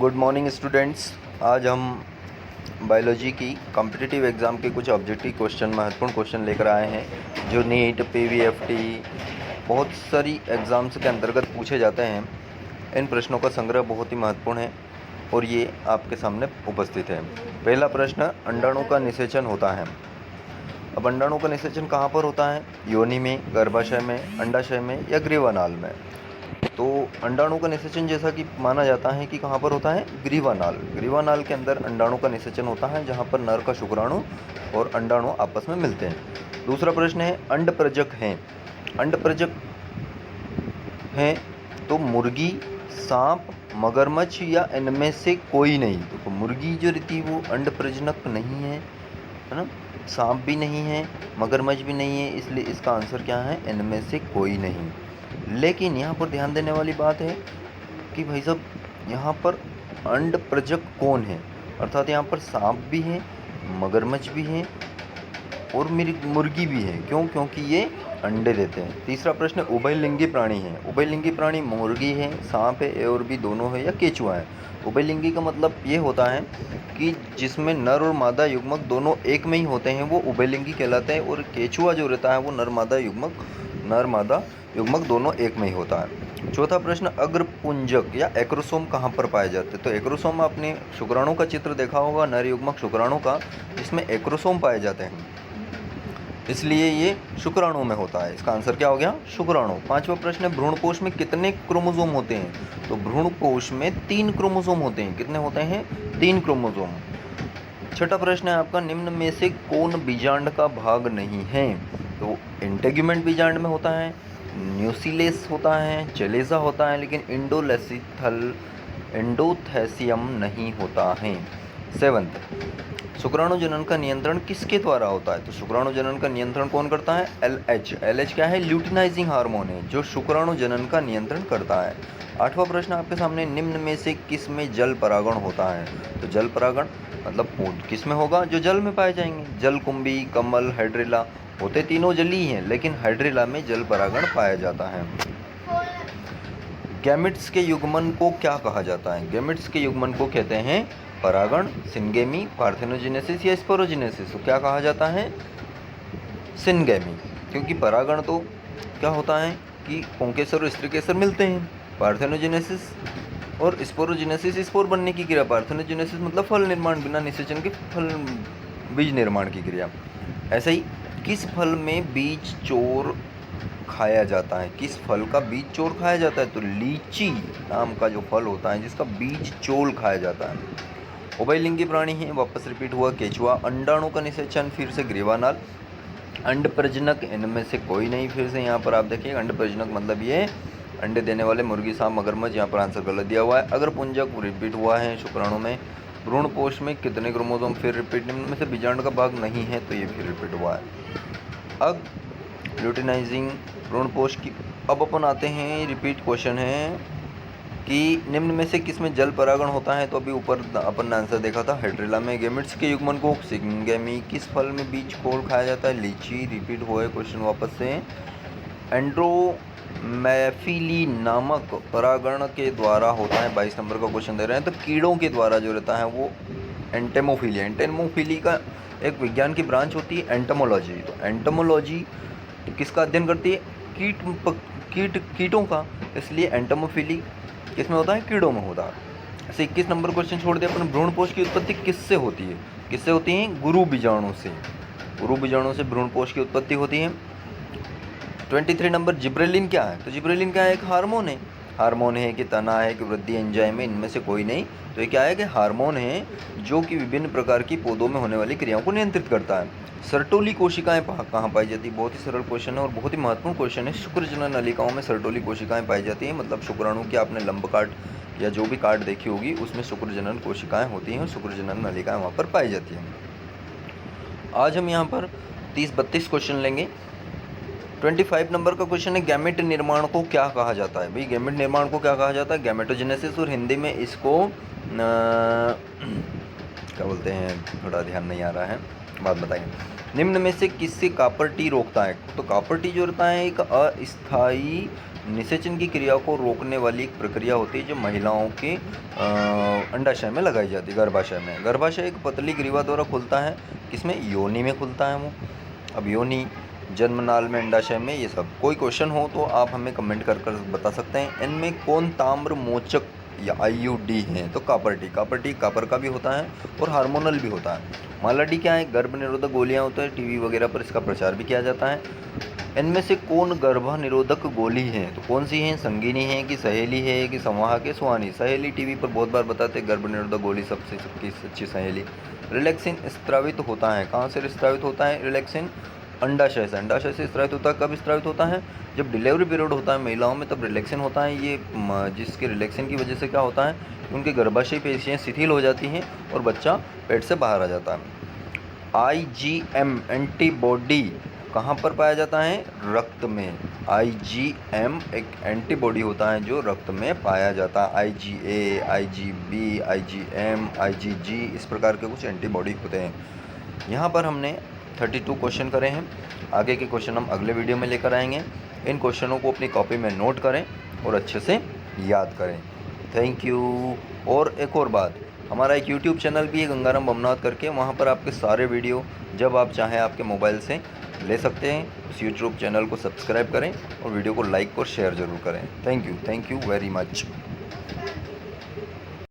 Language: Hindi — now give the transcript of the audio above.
Good morning students. आज हम बायोलॉजी की कॉम्पिटिटिव एग्ज़ाम के कुछ ऑब्जेक्टिव क्वेश्चन, महत्वपूर्ण क्वेश्चन लेकर आए हैं जो नीट, पीवीएफटी, बहुत सारी एग्ज़ाम्स के अंतर्गत पूछे जाते हैं। इन प्रश्नों का संग्रह बहुत ही महत्वपूर्ण है और ये आपके सामने उपस्थित है। पहला प्रश्न, अंडाणु का निषेचन होता है। अब अंडाणु का निषेचन कहाँ पर होता है? योनि में, गर्भाशय में, अंडाशय में या ग्रीवानाल में। तो अंडाणु का निषेचन जैसा कि माना जाता है कि कहाँ पर होता है? ग्रीवानाल। ग्रीवानाल के अंदर अंडाणु का निषेचन होता है, जहाँ पर नर का शुक्राणु और अंडाणु आपस में मिलते हैं। दूसरा प्रश्न है, अंडप्रजक हैं। अंडप्रजक हैं तो मुर्गी, सांप, मगरमच्छ या इनमें से कोई नहीं। तो मुर्गी जो रहती है वो अंडप्रजनक नहीं है ना, सांप भी नहीं है, मगरमच्छ भी नहीं है, इसलिए इसका आंसर क्या है? इनमें से कोई नहीं। लेकिन यहाँ पर ध्यान देने वाली बात है कि भाई साहब यहाँ पर अंडप्रजक कौन है, अर्थात यहाँ पर सांप भी है, मगरमच्छ भी है और मुर्गी भी है। क्यों? क्योंकि ये अंडे देते हैं। तीसरा प्रश्न, उभयलिंगी प्राणी है। उभयलिंगी प्राणी मुर्गी है, सांप है और भी दोनों है या केचुआ है। उभयलिंगी का मतलब ये होता है कि जिसमें नर और मादा युग्मक दोनों एक में ही होते हैं, वो उभयलिंगी कहलाते हैं। और केचुआ जो रहता है वो नर मादा युग्मक दोनों एक में ही होता है। चौथा प्रश्न, अग्रपुंजक या एक्रोसोम कहाँ पर पाए जाते हैं? तो एक्रोसोम आपने शुक्राणु का चित्र देखा होगा, नर युग्मक शुक्राणु का, जिसमें एक्रोसोम पाए जाते हैं, इसलिए ये शुक्राणु में होता है। इसका आंसर क्या हो गया? शुक्राणु। पांचवा प्रश्न, भ्रूणकोश में कितने क्रोमोसोम होते हैं? तो भ्रूणकोश में 3 क्रोमोसोम होते हैं। कितने होते हैं? 3 क्रोमोसोम। छठा प्रश्न है आपका, निम्न में से कौन बीजांड का भाग नहीं है? तो इंटेग्यूमेंट बीजांड में होता है, न्यूसिलेस होता है, चेलेजा होता है, लेकिन एंडोथैसियम नहीं होता है। सेवंथ, शुक्राणु जनन का नियंत्रण किसके द्वारा होता है? तो शुक्राणु जनन का नियंत्रण कौन करता है? LH। LH क्या है? ल्यूटिनाइजिंग हार्मोन है जो शुक्राणु जनन का नियंत्रण करता है। आठवां प्रश्न आपके सामने, निम्न में से किस में जल परागण होता है? तो जल परागण मतलब किस में होगा? जो जल में पाए जाएंगे। जलकुंभी, कमल, हाइड्रिला, होते तीनों जली हैं, लेकिन हाइड्रिला में जल परागण पाया जाता है। गैमेट्स के युग्मन को क्या कहा जाता है? गैमेट्स के युग्मन को कहते हैं परागण, सिनगेमी, पार्थेनोजेनेसिस या स्पोरोजेनेसिस। तो क्या कहा जाता है? सिनगेमी। क्योंकि परागण तो क्या होता है कि पुंकेसर और स्त्रीकेसर मिलते हैं। पार्थेनोजेनेसिस और स्पोरोजेनेसिस, स्पोर बनने की क्रिया। पार्थेनोजेनेसिस मतलब फल निर्माण, बिना निषेचन के फल बीज निर्माण की क्रिया। ऐसे ही किस फल में बीज चोर खाया जाता है? किस फल का बीज चोर खाया जाता है? तो लीची नाम का जो फल होता है जिसका बीज चोल खाया जाता है। उभयलिंगी प्राणी है, वापस रिपीट हुआ, केचुआ। अंडाणु का निषेचन फिर से ग्रीवानाल। अंड प्रजनक इनमें से कोई नहीं। फिर से यहाँ पर आप देखिए, अंड प्रजनक मतलब ये अंडे देने वाले मुर्गी, सांप, मगरमच्छ। यहाँ पर आंसर गलत दिया हुआ है। अगर पुंजक रिपीट हुआ है शुक्राणु में। भ्रूणपोष में कितने क्रोमोसोम? फिर रिपीट। निम्न में से बीजांड का भाग नहीं है, तो ये फिर रिपीट हुआ है। अब ल्यूटिनाइजिंग भ्रूणपोष की अब अपन आते हैं, रिपीट क्वेश्चन है कि निम्न में से किस में जल परागण होता है? तो अभी ऊपर अपन ने आंसर देखा था, हाइड्रिला में। गैमेट्स के युग्मन को सिंगेमी। किस फल में बीज कोल खाया जाता है? लीची। रिपीट हुआ है क्वेश्चन वापस से। एंड्रोमैफिली नामक परागण के द्वारा होता है। 22 नंबर का क्वेश्चन दे रहे हैं। तो कीड़ों के द्वारा जो रहता है वो एंटेमोफिली। एंटेमोफिली का एक विज्ञान की ब्रांच होती है एंटमोलॉजी। तो एंटमोलॉजी किसका अध्ययन करती है? कीटों का, इसलिए एंटमोफिली किस में होता है? कीड़ों में होता है। ऐसे 21 नंबर क्वेश्चन छोड़ दिया अपन, भ्रूणपोष की उत्पत्ति किससे होती है? किससे होती है? गुरु बीजाणु से। गुरु बीजाणु से भ्रूणपोष की उत्पत्ति होती है। 23 नंबर, जिब्रेलिन क्या है? तो जिब्रेलिन क्या है? एक हार्मोन है। हार्मोन है कि तना है कि वृद्धि एंजाइम है? इनमें से कोई नहीं। तो ये क्या है कि हार्मोन है जो कि विभिन्न प्रकार की पौधों में होने वाली क्रियाओं को नियंत्रित करता है। सर्टोली कोशिकाएं कहाँ पाई जाती है? बहुत ही सरल क्वेश्चन है और बहुत ही महत्वपूर्ण क्वेश्चन है। शुक्रजनन नलिकाओं में सर्टोली कोशिकाएं पाई जाती हैं। मतलब शुक्राणु की आपने लंब काट या जो भी काट देखी होगी उसमें शुक्रजनन कोशिकाएं होती हैं और शुक्रजनन नलिकाएं वहाँ पर पाई जाती हैं। आज हम यहाँ पर 30-32 क्वेश्चन लेंगे। 25 नंबर का क्वेश्चन है, गैमेट निर्माण को क्या कहा जाता है? भाई गैमेट निर्माण को क्या कहा जाता है? गैमेटोजेनेसिस। और हिंदी में इसको क्या बोलते हैं, थोड़ा ध्यान नहीं आ रहा है, बात बताइए। निम्न में से किससे कॉपर टी रोकता है? तो कॉपर टी जो रहता है एक अस्थायी निषेचन की क्रिया को रोकने वाली एक प्रक्रिया होती है जो महिलाओं के अंडाशय में लगाई जाती है, गर्भाशय में। गर्भाशय एक पतली ग्रीवा द्वारा खुलता है, किसमें? योनि में खुलता है वो। अब योनि, जन्मनाल में, अंडाशय में, ये सब। कोई क्वेश्चन हो तो आप हमें कमेंट कर कर बता सकते हैं। इनमें कौन ताम्र मोचक या आईयूडी है? तो copper T. Copper T copper का भी होता है और हार्मोनल भी होता है। माला डी क्या है? गर्भ निरोधक गोलियाँ होती है, टीवी वगैरह पर इसका प्रचार भी किया जाता है। इनमें से कौन गर्भ निरोधक गोली है? तो कौन सी है? संगीनी है कि सहेली है कि संवाहक है? सुहानी। सहेली टीवी पर बहुत बार बताते, गर्भ निरोधक गोली सबसे सबकी सच्ची सहेली। रिलैक्सिन स्त्रावित होता है, कहाँ से स्त्रावित होता है रिलैक्सिन? अंडाशय से। अंडाशय से स्त्रावित होता है। कब स्त्रावित होता है? जब डिलीवरी पीरियड होता है महिलाओं में, तब रिलैक्सिन होता है। ये जिसके रिलैक्सिन की वजह से क्या होता है, उनके गर्भाशय पेशियाँ शिथिल हो जाती हैं और बच्चा पेट से बाहर आ जाता है। IgM एंटीबॉडी कहाँ पर पाया जाता है? रक्त में। IgM एक एंटीबॉडी होता है जो रक्त में पाया जाता है। IgA, IgB, IgM, IgG, इस प्रकार के कुछ एंटीबॉडी होते हैं। यहाँ पर हमने 32 क्वेश्चन करे हैं। आगे के क्वेश्चन हम अगले वीडियो में लेकर आएंगे। इन क्वेश्चनों को अपनी कॉपी में नोट करें और अच्छे से याद करें। Thank you. और एक और बात, हमारा एक यूट्यूब चैनल भी है गंगाराम भवनाथ करके, वहाँ पर आपके सारे वीडियो जब आप चाहें आपके मोबाइल से ले सकते हैं। उस यूट्यूब चैनल को सब्सक्राइब करें और वीडियो को लाइक और शेयर ज़रूर करें। Thank you very much.